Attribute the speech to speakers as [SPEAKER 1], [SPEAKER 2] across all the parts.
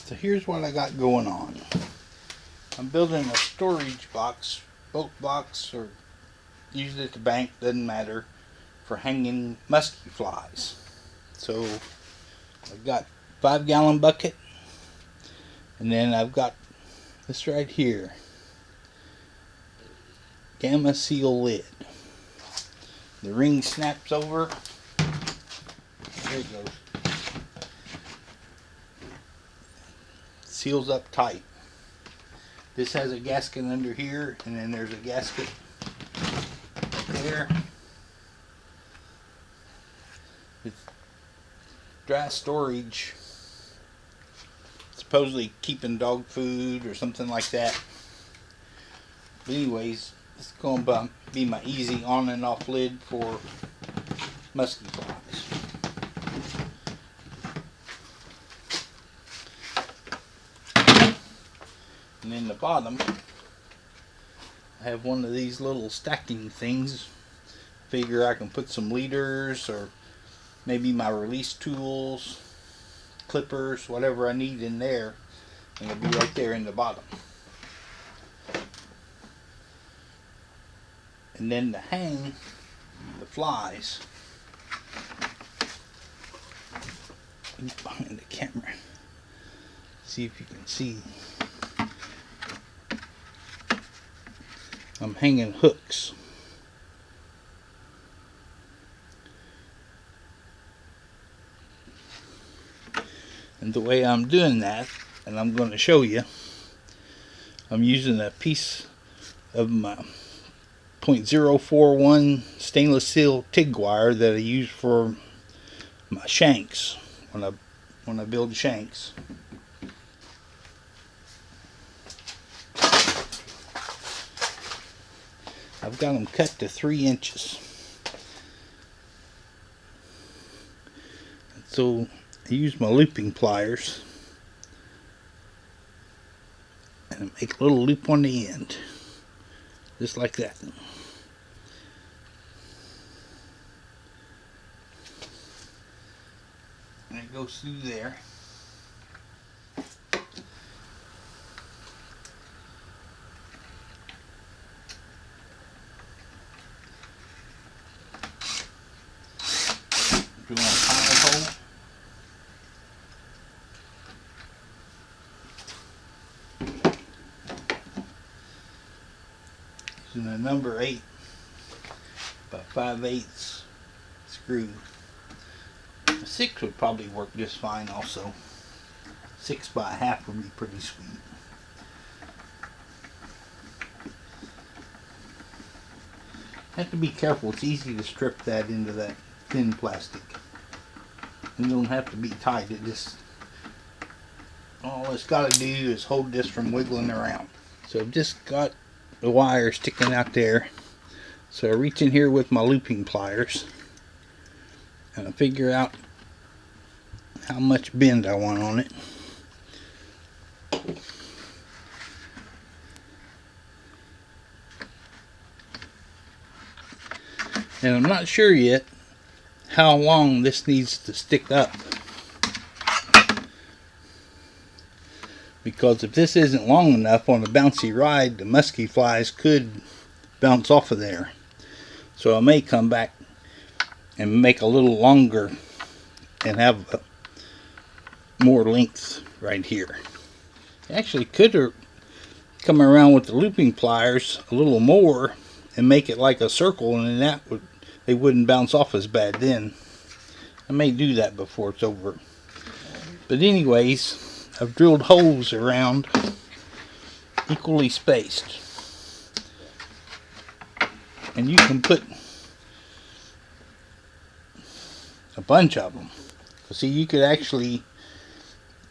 [SPEAKER 1] So here's what I got going on. I'm building a storage box, boat box, or usually at the bank, doesn't matter, for hanging musky flies. So I've got 5-gallon bucket, and then I've got this right here, gamma seal lid. The ring snaps over. There it goes. Seals up tight. This has a gasket under here, and then there's a gasket there. It's dry storage, supposedly keeping dog food or something like that. But anyways, it's going to be my easy on and off lid for musky flies. And in the bottom, I have one of these little stacking things. Figure I can put some leaders or maybe my release tools, clippers, whatever I need in there, and it'll be right there in the bottom. And then to hang the flies, behind the camera, see if you can see, I'm hanging hooks. And the way I'm doing that, and I'm going to show you, I'm using a piece of my .041 stainless steel TIG wire that I use for my shanks when I build shanks. I've got them cut to 3 inches. So I use my looping pliers and I make a little loop on the end, just like that. And it goes through there. Drill a pilot hole. Using a number 8 by 5/8 screw. A 6 would probably work just fine also. 6 by 1/2 would be pretty sweet. Have to be careful, it's easy to strip that into that thin plastic. It don't have to be tight, it just, all it's got to do is hold this from wiggling around. So I've just got the wire sticking out there. So I reach in here with my looping pliers and I figure out how much bend I want on it. And I'm not sure yet how long this needs to stick up, because if this isn't long enough on a bouncy ride, the musky flies could bounce off of there. So I may come back and make a little longer and have more length right here. Actually could come around with the looping pliers a little more and make it like a circle, and then that would, they wouldn't bounce off as bad then. I may do that before it's over. But anyways, I've drilled holes around, equally spaced. And you can put a bunch of them. See, you could actually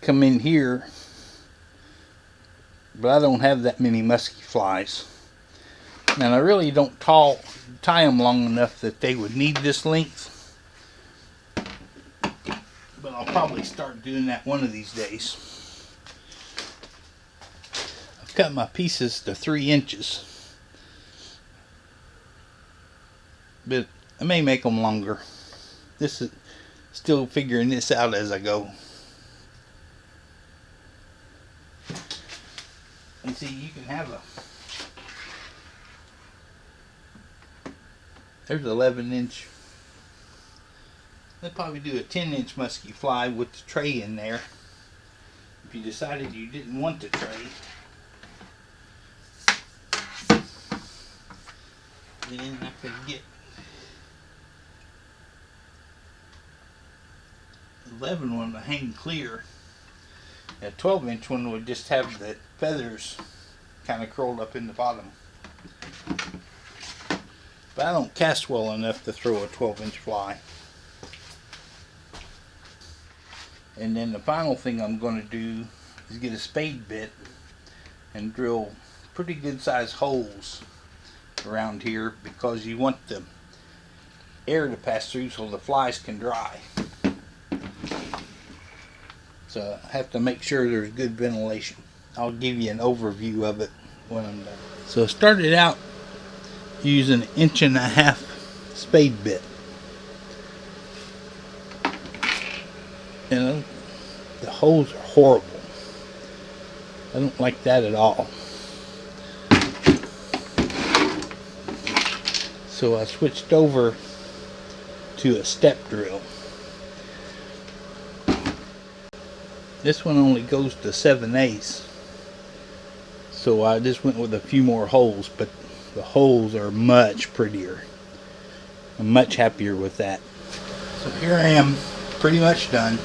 [SPEAKER 1] come in here, but I don't have that many musky flies. And I really don't tie them long enough that they would need this length. But I'll probably start doing that one of these days. I've cut my pieces to 3 inches. But I may make them longer. This is still figuring this out as I go. You see, you can have there's 11-inch. They'll probably do a 10-inch musky fly with the tray in there. If you decided you didn't want the tray, then I could get 11 one to hang clear. A 12-inch one would just have the feathers kind of curled up in the bottom. But I don't cast well enough to throw a 12-inch fly. And then the final thing I'm going to do is get a spade bit and drill pretty good sized holes around here, because you want the air to pass through so the flies can dry. So I have to make sure there's good ventilation. I'll give you an overview of it when I'm done. So I started out using an 1.5-inch spade bit. You know, the holes are horrible. I don't like that at all. So I switched over to a step drill. This one only goes to 7/8, so I just went with a few more holes, but the holes are much prettier. I'm much happier with that. So here I am, pretty much done.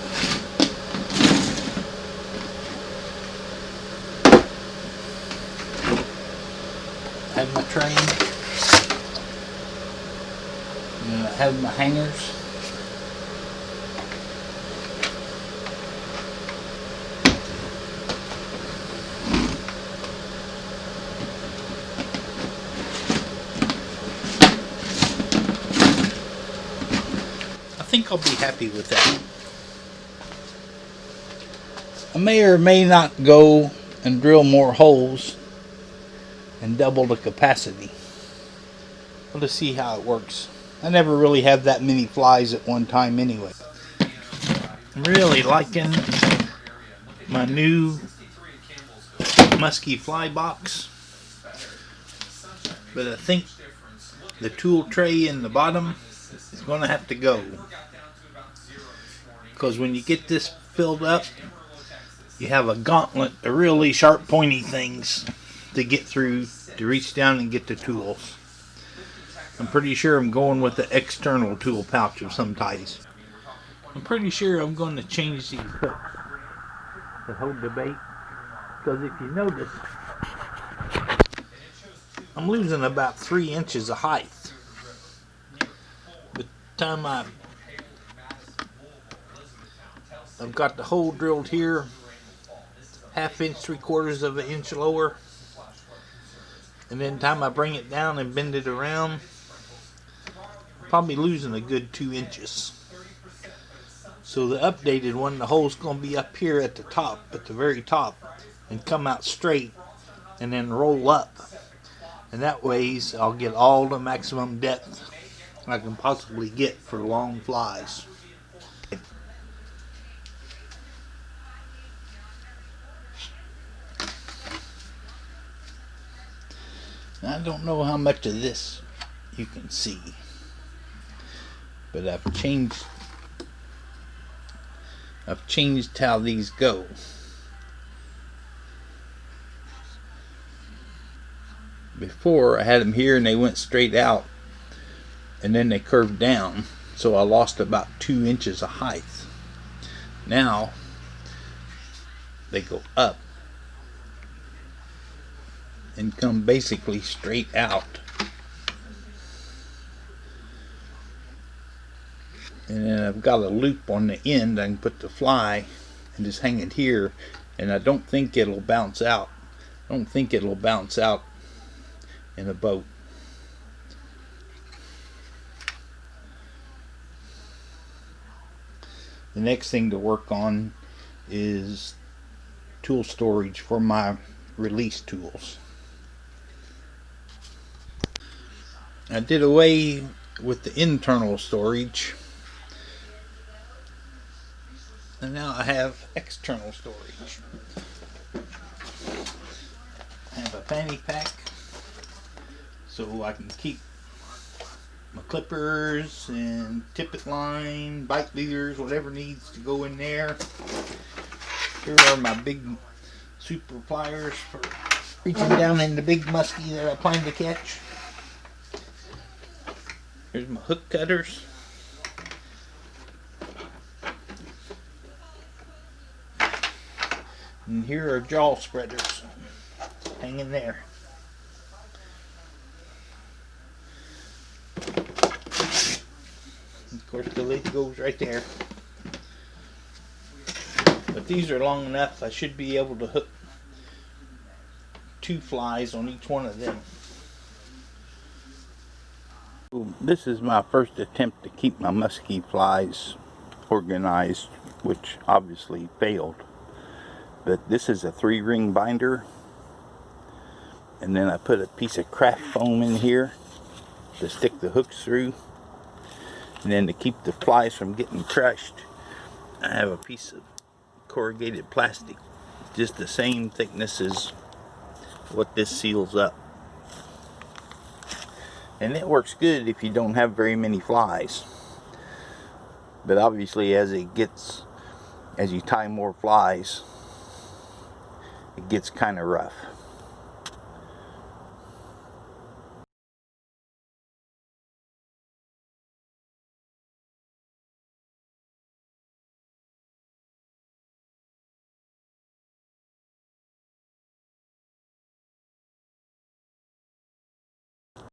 [SPEAKER 1] I have my tray, and I have my hangers. I think I'll be happy with that. I may or may not go and drill more holes and double the capacity. We'll just see how it works. I never really have that many flies at one time anyway. I'm really liking my new Muskie fly box, but I think the tool tray in the bottom is going to have to go, because when you get this filled up, you have a gauntlet of really sharp pointy things to get through to reach down and get the tools. I'm pretty sure I'm going with the external tool pouch of some types. I'm pretty sure I'm going to change these hooks that hold the bait, because if you notice, I'm losing about 3 inches of height. By the time I've got the hole drilled here, 1/2 inch, 3/4 of an inch lower, and then time I bring it down and bend it around, I'm probably losing a good 2 inches. So the updated one, the hole's going to be up here at the top, at the very top, and come out straight and then roll up. And that way I'll get all the maximum depth I can possibly get for long flies. I don't know how much of this you can see, but I've changed how these go. Before I had them here and they went straight out, and then they curved down, so I lost about 2 inches of height. Now they go up and come basically straight out, and then I've got a loop on the end. I can put the fly and just hang it here, and I don't think it'll bounce out. I don't think it'll bounce out in a boat. The next thing to work on is tool storage for my release tools. I did away with the internal storage, and now I have external storage. I have a fanny pack so I can keep my clippers and tippet line, bite leaders, whatever needs to go in there. Here are my big super pliers for reaching down in the big muskie that I plan to catch. Here's my hook cutters. And here are jaw spreaders hanging there. Of course the lid goes right there. But these are long enough, I should be able to hook 2 flies on each one of them. This is my first attempt to keep my muskie flies organized, which obviously failed. But this is a 3-ring binder, and then I put a piece of craft foam in here to stick the hooks through, and then to keep the flies from getting crushed, I have a piece of corrugated plastic just the same thickness as what this seals up, and it works good if you don't have very many flies. But obviously as you tie more flies, it gets kind of rough.